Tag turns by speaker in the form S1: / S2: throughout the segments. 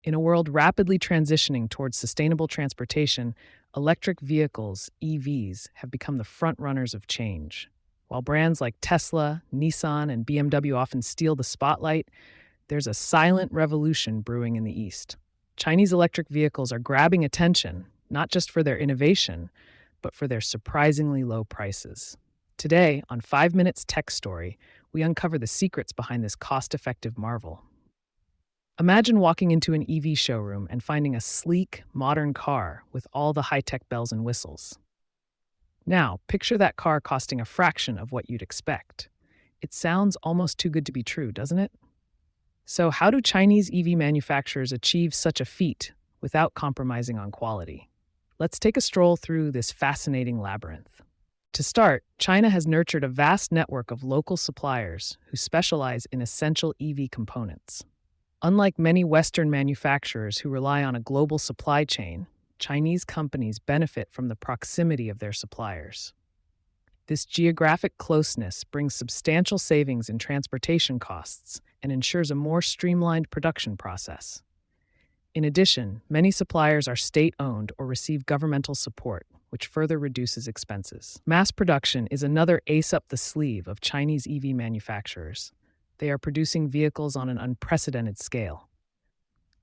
S1: In a world rapidly transitioning towards sustainable transportation, electric vehicles, EVs, have become the front runners of change. While brands like Tesla, Nissan, and BMW often steal the spotlight, there's a silent revolution brewing in the East. Chinese electric vehicles are grabbing attention, not just for their innovation, but for their surprisingly low prices. Today, on 5 Minutes Tech Story, we uncover the secrets behind this cost effective marvel. Imagine walking into an EV showroom and finding a sleek, modern car with all the high tech bells and whistles. Now, picture that car costing a fraction of what you'd expect. It sounds almost too good to be true, doesn't it? So, how do Chinese EV manufacturers achieve such a feat without compromising on quality? Let's take a stroll through this fascinating labyrinth. To start, China has nurtured a vast network of local suppliers who specialize in essential EV components. Unlike many Western manufacturers who rely on a global supply chain, Chinese companies benefit from the proximity of their suppliers. This geographic closeness brings substantial savings in transportation costs and ensures a more streamlined production process. In addition, many suppliers are state-owned or receive governmental support, which further reduces expenses. Mass production is another ace up the sleeve of Chinese EV manufacturers. They are producing vehicles on an unprecedented scale.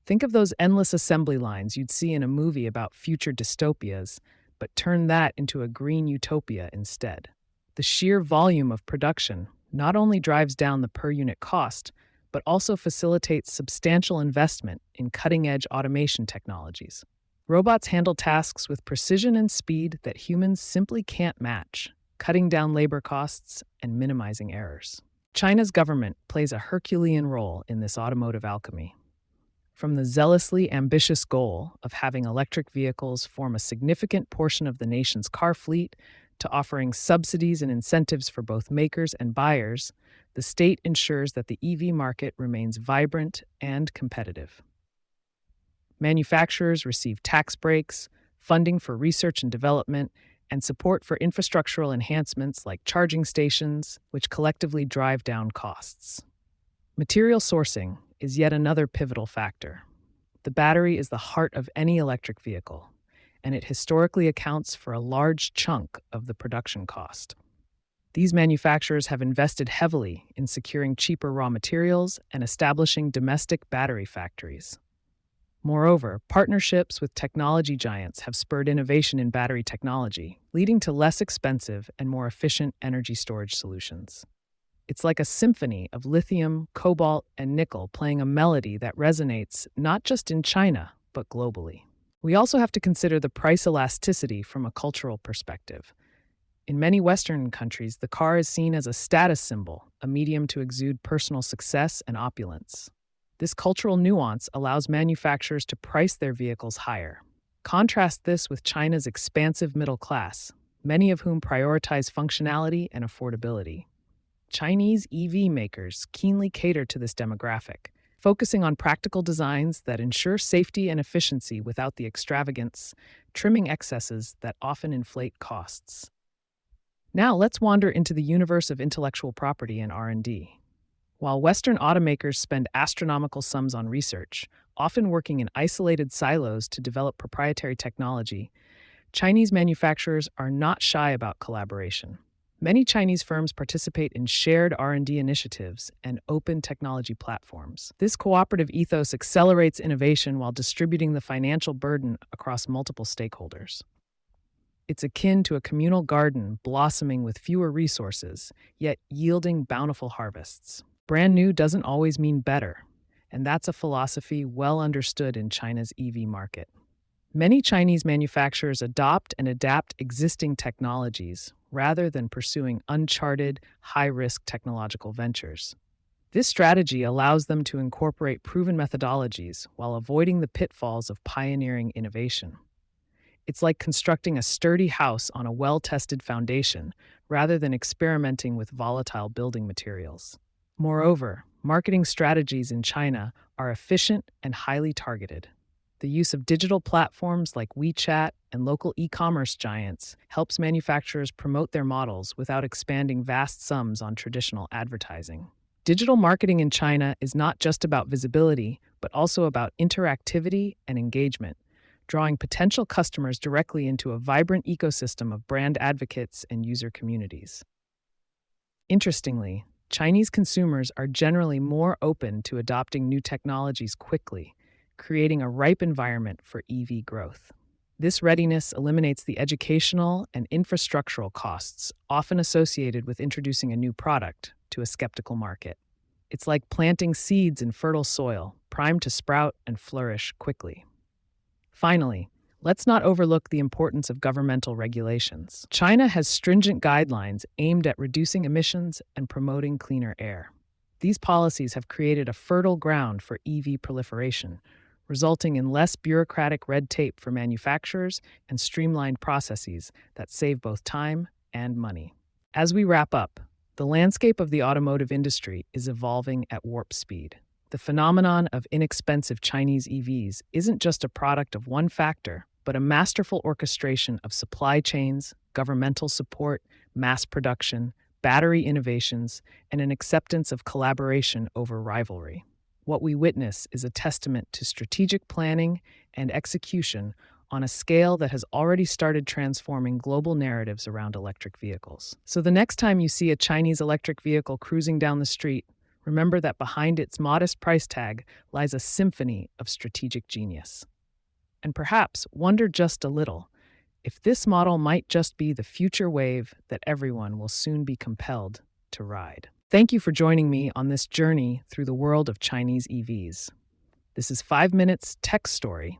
S1: Think of those endless assembly lines you'd see in a movie about future dystopias, but turn that into a green utopia instead. The sheer volume of production not only drives down the per-unit cost, but also facilitates substantial investment in cutting-edge automation technologies. Robots handle tasks with precision and speed that humans simply can't match, cutting down labor costs and minimizing errors. China's government plays a Herculean role in this automotive alchemy. From the zealously ambitious goal of having electric vehicles form a significant portion of the nation's car fleet to offering subsidies and incentives for both makers and buyers, the state ensures that the EV market remains vibrant and competitive. Manufacturers receive tax breaks, funding for research and development, and support for infrastructural enhancements like charging stations, which collectively drive down costs. Material sourcing is yet another pivotal factor. The battery is the heart of any electric vehicle, and it historically accounts for a large chunk of the production cost. These manufacturers have invested heavily in securing cheaper raw materials and establishing domestic battery factories. Moreover, partnerships with technology giants have spurred innovation in battery technology, leading to less expensive and more efficient energy storage solutions. It's like a symphony of lithium, cobalt, and nickel playing a melody that resonates not just in China, but globally. We also have to consider the price elasticity from a cultural perspective. In many Western countries, the car is seen as a status symbol, a medium to exude personal success and opulence. This cultural nuance allows manufacturers to price their vehicles higher. Contrast this with China's expansive middle class, many of whom prioritize functionality and affordability. Chinese EV makers keenly cater to this demographic, focusing on practical designs that ensure safety and efficiency without the extravagance, trimming excesses that often inflate costs. Now let's wander into the universe of intellectual property and R&D. While Western automakers spend astronomical sums on research, often working in isolated silos to develop proprietary technology, Chinese manufacturers are not shy about collaboration. Many Chinese firms participate in shared R&D initiatives and open technology platforms. This cooperative ethos accelerates innovation while distributing the financial burden across multiple stakeholders. It's akin to a communal garden blossoming with fewer resources, yet yielding bountiful harvests. Brand new doesn't always mean better, and that's a philosophy well understood in China's EV market. Many Chinese manufacturers adopt and adapt existing technologies rather than pursuing uncharted, high-risk technological ventures. This strategy allows them to incorporate proven methodologies while avoiding the pitfalls of pioneering innovation. It's like constructing a sturdy house on a well-tested foundation rather than experimenting with volatile building materials. Moreover, marketing strategies in China are efficient and highly targeted. The use of digital platforms like WeChat and local e-commerce giants helps manufacturers promote their models without expanding vast sums on traditional advertising. Digital marketing in China is not just about visibility, but also about interactivity and engagement, drawing potential customers directly into a vibrant ecosystem of brand advocates and user communities. Interestingly, Chinese consumers are generally more open to adopting new technologies quickly, creating a ripe environment for EV growth. This readiness eliminates the educational and infrastructural costs often associated with introducing a new product to a skeptical market. It's like planting seeds in fertile soil, primed to sprout and flourish quickly. Finally, let's not overlook the importance of governmental regulations. China has stringent guidelines aimed at reducing emissions and promoting cleaner air. These policies have created a fertile ground for EV proliferation, resulting in less bureaucratic red tape for manufacturers and streamlined processes that save both time and money. As we wrap up, the landscape of the automotive industry is evolving at warp speed. The phenomenon of inexpensive Chinese EVs isn't just a product of one factor, but a masterful orchestration of supply chains, governmental support, mass production, battery innovations, and an acceptance of collaboration over rivalry. What we witness is a testament to strategic planning and execution on a scale that has already started transforming global narratives around electric vehicles. So the next time you see a Chinese electric vehicle cruising down the street, remember that behind its modest price tag lies a symphony of strategic genius. And perhaps wonder just a little if this model might just be the future wave that everyone will soon be compelled to ride. Thank you for joining me on this journey through the world of Chinese EVs. This is 5 Minutes Tech Story,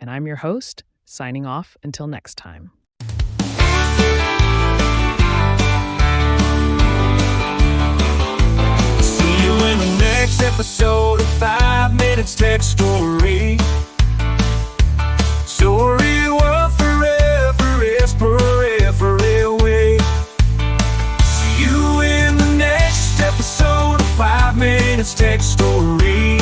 S1: and I'm your host, signing off until next time.
S2: See you in the next episode of 5 Minutes Tech Story. Story world forever is forever away. See you in the next episode of 5 Minutes Tech Story.